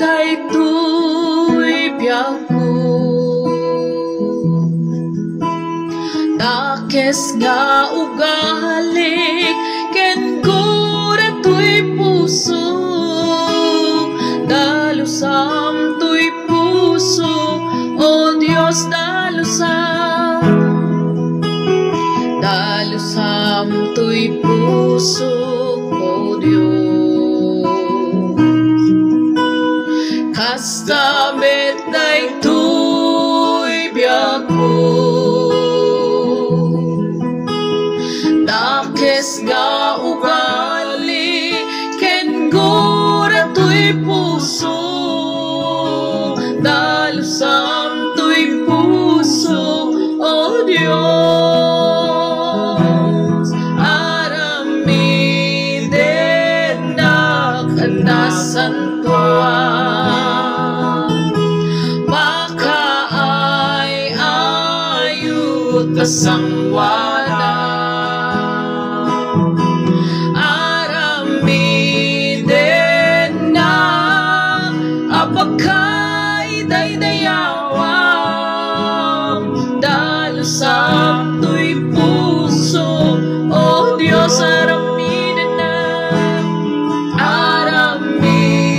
daytoy biyago, dakes nga ugaling ken gura to'y puso, dalusam to'y puso, o Dios dalusam to'y puso, o Dios. Kasta met daytoy biyago, dakes nga ugali ken gura to'y puso, dalusam to'y puso, o Dios. Aramiden na kanasantuan, makaay ayut kasangwanan. Aramiden na apakay daydayawang, dalusam to'y puso, o Dios.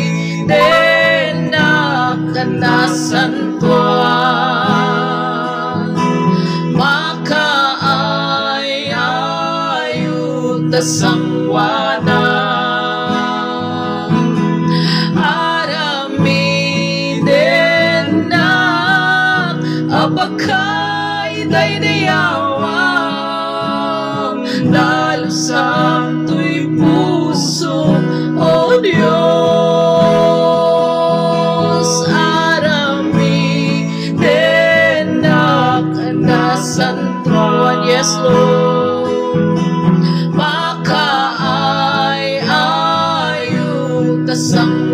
Aramiden na kanasantuan, makaay ayut kasangwanan. Aramiden na apakay daydayawang, dalusam to'y puso, o Dios. Aramiden na kanasantuan, yes Lord, makaay ayut kasangwanan.